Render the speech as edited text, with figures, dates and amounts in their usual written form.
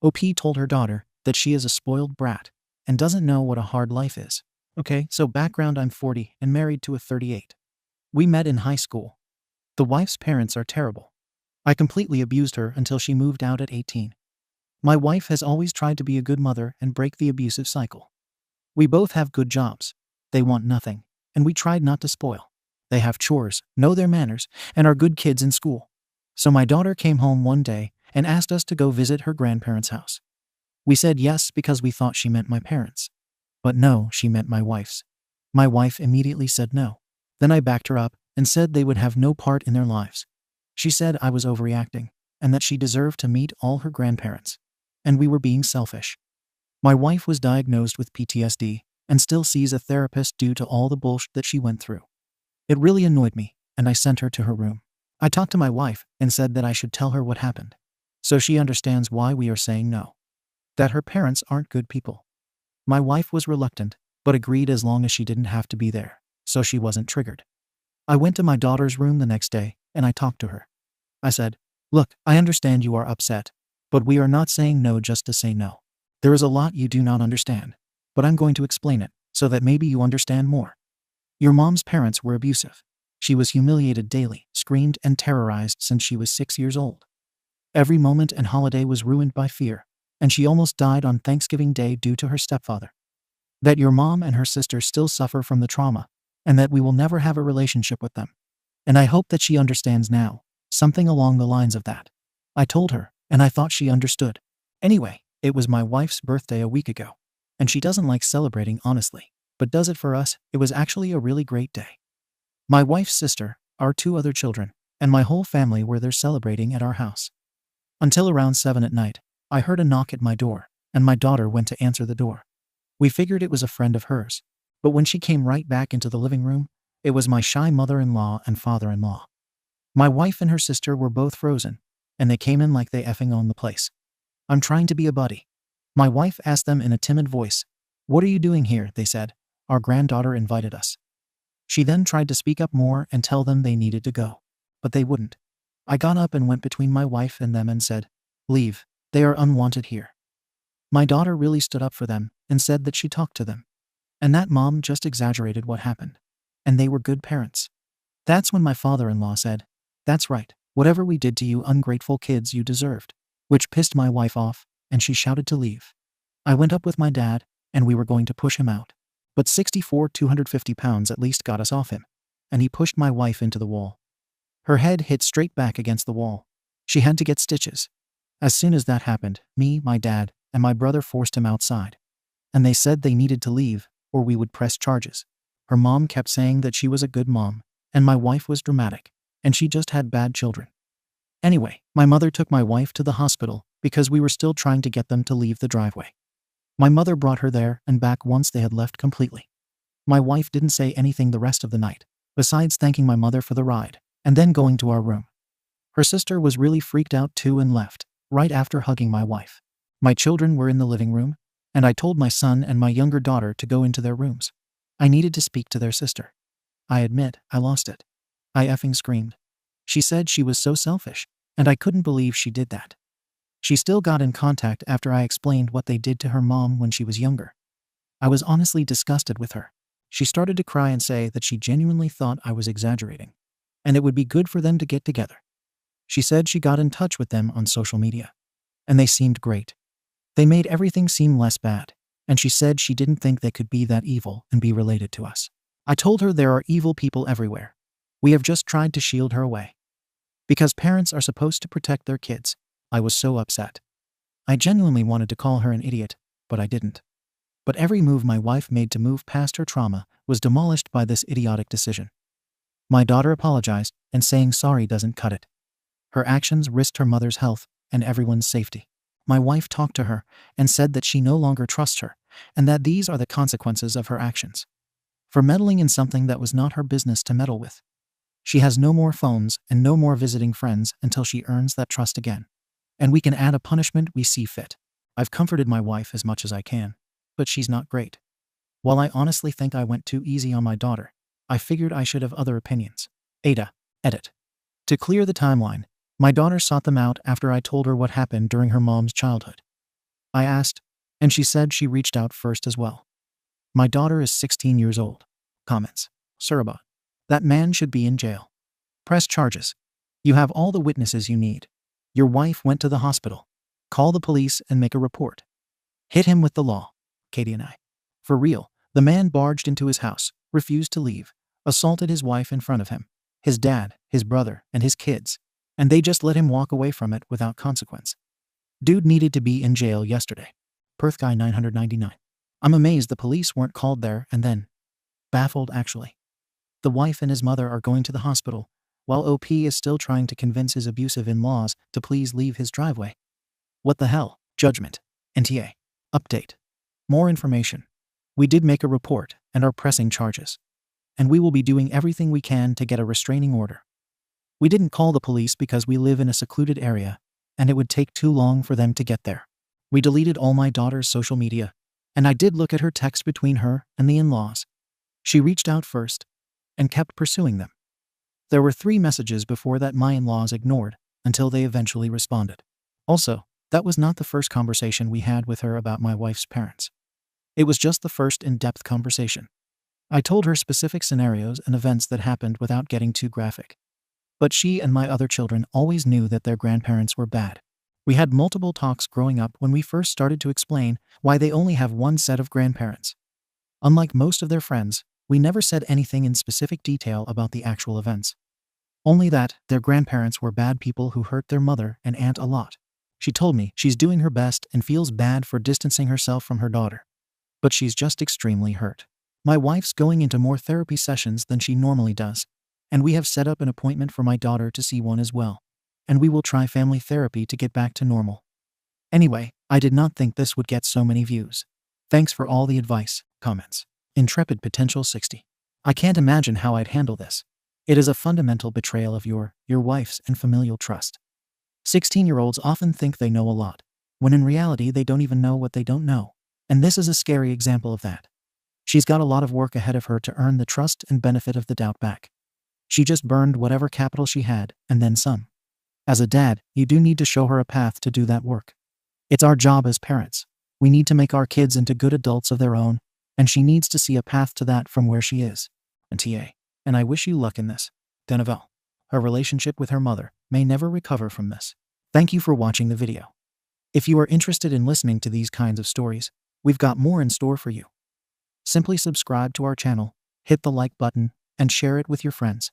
OP told her daughter that she is a spoiled brat and doesn't know what a hard life is. Okay, so background: I'm 40 and married to a 38. We met in high school. The wife's parents are terrible. I completely abused her until she moved out at 18. My wife has always tried to be a good mother and break the abusive cycle. We both have good jobs. They want nothing, and we tried not to spoil. They have chores, know their manners, and are good kids in school. So my daughter came home one day and asked us to go visit her grandparents' house. We said yes because we thought she meant my parents. But no, she meant my wife's. My wife immediately said no. Then I backed her up and said they would have no part in their lives. She said I was overreacting and that she deserved to meet all her grandparents. And we were being selfish. My wife was diagnosed with PTSD and still sees a therapist due to all the bullshit that she went through. It really annoyed me, and I sent her to her room. I talked to my wife and said that I should tell her what happened, so she understands why we are saying no. That her parents aren't good people. My wife was reluctant, but agreed as long as she didn't have to be there, so she wasn't triggered. I went to my daughter's room the next day, and I talked to her. I said, "Look, I understand you are upset, but we are not saying no just to say no. There is a lot you do not understand, but I'm going to explain it, so that maybe you understand more. Your mom's parents were abusive. She was humiliated daily, screamed and terrorized since she was 6 years old. Every moment and holiday was ruined by fear, and she almost died on Thanksgiving Day due to her stepfather. That your mom and her sister still suffer from the trauma, and that we will never have a relationship with them. And I hope that she understands now, something along the lines of that." I told her, and I thought she understood. Anyway, it was my wife's birthday a week ago, and she doesn't like celebrating, honestly, but does it for us. It was actually a really great day. My wife's sister, our 2 other children, and my whole family were there celebrating at our house. Until around 7 at night, I heard a knock at my door, and my daughter went to answer the door. We figured it was a friend of hers, but when she came right back into the living room, it was my shy mother-in-law and father-in-law. My wife and her sister were both frozen, and they came in like they effing own the place. I'm trying to be a buddy. My wife asked them in a timid voice, "What are you doing here?" They said, "Our granddaughter invited us." She then tried to speak up more and tell them they needed to go, but they wouldn't. I got up and went between my wife and them and said, "Leave, they are unwanted here." My daughter really stood up for them and said that she talked to them, and that mom just exaggerated what happened, and they were good parents. That's when my father-in-law said, "That's right, whatever we did to you ungrateful kids you deserved," which pissed my wife off, and she shouted to leave. I went up with my dad, and we were going to push him out. But 64 250 pounds at least got us off him, and he pushed my wife into the wall. Her head hit straight back against the wall. She had to get stitches. As soon as that happened, me, my dad, and my brother forced him outside. And they said they needed to leave, or we would press charges. Her mom kept saying that she was a good mom, and my wife was dramatic, and she just had bad children. Anyway, my mother took my wife to the hospital because we were still trying to get them to leave the driveway. My mother brought her there and back once they had left completely. My wife didn't say anything the rest of the night, besides thanking my mother for the ride, and then going to our room. Her sister was really freaked out too and left, right after hugging my wife. My children were in the living room, and I told my son and my younger daughter to go into their rooms. I needed to speak to their sister. I admit, I lost it. I effing screamed. She said she was so selfish, and I couldn't believe she did that. She still got in contact after I explained what they did to her mom when she was younger. I was honestly disgusted with her. She started to cry and say that she genuinely thought I was exaggerating, and it would be good for them to get together. She said she got in touch with them on social media, and they seemed great. They made everything seem less bad, and she said she didn't think they could be that evil and be related to us. I told her there are evil people everywhere. We have just tried to shield her away. Because parents are supposed to protect their kids. I was so upset. I genuinely wanted to call her an idiot, but I didn't. But every move my wife made to move past her trauma was demolished by this idiotic decision. My daughter apologized, and saying sorry doesn't cut it. Her actions risked her mother's health and everyone's safety. My wife talked to her and said that she no longer trusts her, and that these are the consequences of her actions. For meddling in something that was not her business to meddle with. She has no more phones and no more visiting friends until she earns that trust again. And we can add a punishment we see fit. I've comforted my wife as much as I can, but she's not great. While I honestly think I went too easy on my daughter, I figured I should have other opinions. AITA. Edit. To clear the timeline, my daughter sought them out after I told her what happened during her mom's childhood. I asked, and she said she reached out first as well. My daughter is 16 years old. Comments. Surabot. That man should be in jail. Press charges. You have all the witnesses you need. Your wife went to the hospital. Call the police and make a report. Hit him with the law. Katie and I. For real, the man barged into his house, refused to leave, assaulted his wife in front of him, his dad, his brother, and his kids, and they just let him walk away from it without consequence. Dude needed to be in jail yesterday. Perth Guy 999. I'm amazed the police weren't called there and then. Baffled actually. The wife and his mother are going to the hospital, while OP is still trying to convince his abusive in-laws to please leave his driveway. What the hell? Judgment. NTA. Update. More information. We did make a report and are pressing charges. And we will be doing everything we can to get a restraining order. We didn't call the police because we live in a secluded area, and it would take too long for them to get there. We deleted all my daughter's social media, and I did look at her text between her and the in-laws. She reached out first and kept pursuing them. There were 3 messages before that my in-laws ignored until they eventually responded. Also, that was not the first conversation we had with her about my wife's parents. It was just the first in-depth conversation. I told her specific scenarios and events that happened without getting too graphic. But she and my other children always knew that their grandparents were bad. We had multiple talks growing up when we first started to explain why they only have one set of grandparents. Unlike most of their friends, we never said anything in specific detail about the actual events. Only that their grandparents were bad people who hurt their mother and aunt a lot. She told me she's doing her best and feels bad for distancing herself from her daughter. But she's just extremely hurt. My wife's going into more therapy sessions than she normally does, and we have set up an appointment for my daughter to see one as well. And we will try family therapy to get back to normal. Anyway, I did not think this would get so many views. Thanks for all the advice. Comments. Intrepid Potential 60. I can't imagine how I'd handle this. It is a fundamental betrayal of your wife's and familial trust. 16-year-olds often think they know a lot, when in reality they don't even know what they don't know. And this is a scary example of that. She's got a lot of work ahead of her to earn the trust and benefit of the doubt back. She just burned whatever capital she had, and then some. As a dad, you do need to show her a path to do that work. It's our job as parents. We need to make our kids into good adults of their own, and she needs to see a path to that from where she is. NTA. And I wish you luck in this. Denevel. Her relationship with her mother may never recover from this. Thank you for watching the video. If you are interested in listening to these kinds of stories, we've got more in store for you. Simply subscribe to our channel, hit the like button, and share it with your friends.